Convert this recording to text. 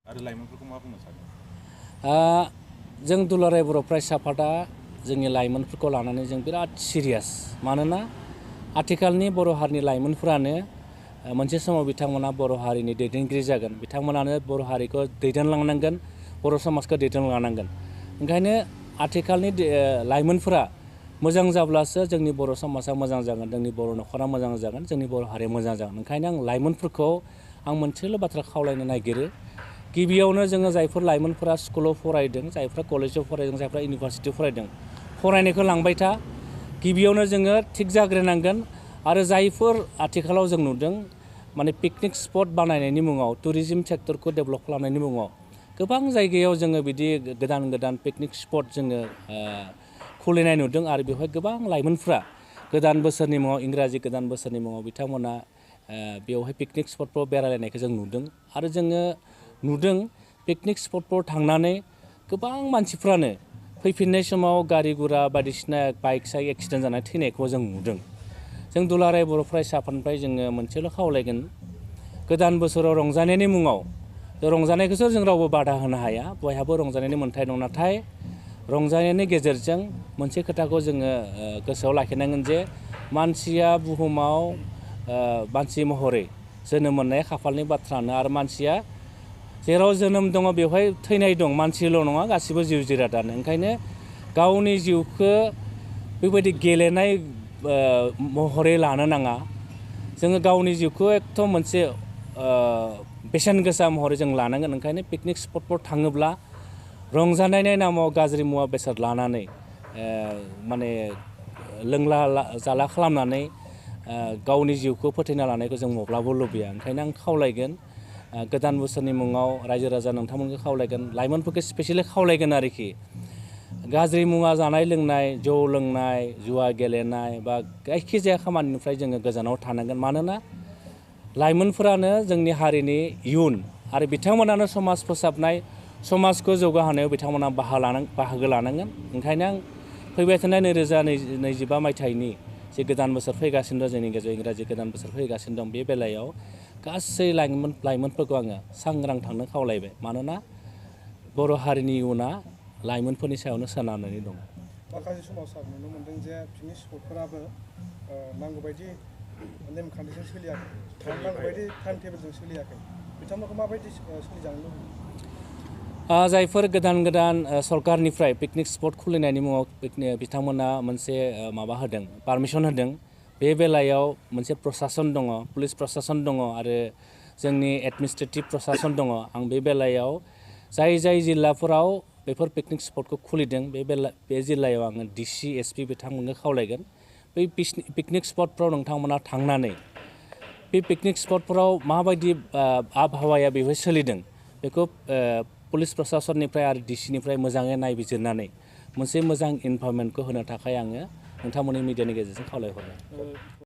आरो लाइमोनफोरखौ मा बुंनो सानो? जों दुलाराय बर' फरायसा आफादा जोंनि लाइमोनफोरखौ लानानै जों बिराद सिरियास। मानोना आथिखालनि बर' हारिनि लाइमोनफोरानो मोनसे समाव बिथांमोना बर' हारिनि दैदेनगिरि जागोन। बिथांमोनानो बर' हारिखौ दैदेनलांनांगोन, बर' समाजखौ दैदेनलांनांगोन। ओंखायनो आथिखालनि लाइमोनफोरा मोजां जाब्लासो जोंनि बर' समाजा मोजां जागोन, जोंनि बर' न'खरा मोजां जागोन, जोंनि बर' हारिया मोजां जागोन। ओंखायनो आं लाइमोनफोरखौ मोनसेल' बाथ्रा खावलायनो नागिरो। गिबियावनो जोङो जायफोर लाइमोनफोरा स्कुलाव फरायदों, जायफ्रा कलेजाव फरायदों, जायफ्रा इउनिभारसिटियाव फरायदों, फरायनायखौ लांबाय था। गिबियावनो जोङो थिग जाग्रोनांगोन। आरो जायफोर आथिखालाव जों नुदों माने पिकनिक स्पट बानायनायनि मुङाव, टुरिज्म सेक्टरखौ डेभेलप खालामनायनि मुङाव गोबां जायगायाव जोङो बिदि गोदान गोदान पिकनिक स्पट जोङो खुलिनाय नुदों। आरो बेवहाय गोबां लाइमोनफ्रा गोदान बोसोरनि मुङाव, इंराजि गोदान बोसोरनि मुङाव बिथांमोना बेवहाय पिकनिक स्पटफ्राव बेरायलायनायखौ जों नुदों। आरो जोङो नुदों पिकनिक स्पटफ्राव थांनानै गोबां मानसिफ्रानो फैफिननाय समाव गारि गुरा बायदिसिना बाइक साइक एक्सिडेन्ट जानानै थैनायखौ जों नुदों। जों दुलाराय बर' फरायसा आफादनिफ्राय जोङो मोनसेल' खावलायगोन, गोदान बोसोराव रंजानायनि मुङाव, रंजानायखौसो जों रावबो बादा होनो हाया, बयहाबो रंजानायनि मोन्थाय दं। नाथाय रंजानायनि गेजेरजों मोनसे खोथाखौ जोङो गोसोआव लाखिनांगोन जे मानसिया बुहुमाव मानसि महरै जोनोम मोननाया खाफालनि बाथ्रानो। आरो मानसिया जेराव जोनोम दङ बेवहाय थैनाय दं, मानसिल' नङा गासिबो जिउ जिरादानो। ओंखायनो गावनि जिउखौ बेबायदि गेलेनाय महरै लानो नाङा। जोङो गावनि जिउखौ एकदम मोनसे बेसेन गोसा महरै जों लानांगोन। ओंखायनो पिकनिक स्पटफ्राव थाङोब्ला रंजानायनि नामाव गाज्रि मुवा बेसाद लानानै माने लोंला जाला खालामनानै गावनि जिउखौ फोथैना लानायखौ जों माब्लाबो लुबैया। ओंखायनो आं खावलायगोन, गोदान बोसोरनि मुङाव रायजो राजा नोंथांमोनखौ खावलायगोन, लाइमोनफोरखौ स्पेसियेलि खावलायगोन आरोखि, गाज्रि मुवा जानाय लोंनाय, जौ लोंनाय, जुवा गेलेनाय बा जायखिजाया खामानिनिफ्राय जोङो गोजानाव थानांगोन। मानोना लाइमोनफोरानो जोंनि हारिनि इयुन, आरो बिथांमोनानो समाज फोसाबनाय, समाजखौ जौगाहोनायाव बिथांमोना बाहागो लानांगोन। ओंखायनो आं फैबाय थानाय 2025 मायथाइनि जे गोदान बोसोर फैगासिनो दं, जोंनि गेजेराव इंराजि गोदान बोसोर फैगासिनो दं, बे बेलायाव गासै लाइमोनफोरखौ आङो सांग्रां थानो खावलायबाय। मानोना बर' हारिनि इयुना लाइमोनफोरनि सायावनो सोनारनानै दं। माखासे समाव सार नुनो मोन्दों जे पिकनिक स्पटफोराबो नांगौबायदि नेमखान्थिजों सोलियाखै, नांगौबायदि टाइम टेबोलजों सोलियाखै। बिथांमोनखौ माबायदि सोलिजानो लुबैयो? जायफोर गोदान गोदान सरकारनिफ्राय पिकनिक स्पट खुलिनायनि मुङाव बिथांमोना मोनसे माबा होदों, पारमिसन होदों। बे बेलायाव मोनसे प्रसासन दङ, पुलिस प्रसासन दङ, आरो जोंनि एडमिनिस्ट्रेटिभ प्रसासन दङ। आं बे बेलायाव जाय जिल्लाफोराव बेफोर पिकनिक स्पटखौ खुलिदों, बे जिल्लायाव आङो DC, SP बिथांमोननो खावलायगोन, बै पिकनिक स्पटफ्राव नोंथांमोना थांनानै बे पिकनिक स्पटफोराव माबायदि आबहावाया बेवहाय सोलिदों बेखौ पुलिस प्रसासननिफ्राय आरो DCनिफ्राय मोजाङै नायबिजिरनानै मोनसे मोजां इनफरमेन्टखौ होनो थाखाय आङो नोंथांमोननि मिडियानि गेजेरजों खावलायहरबाय।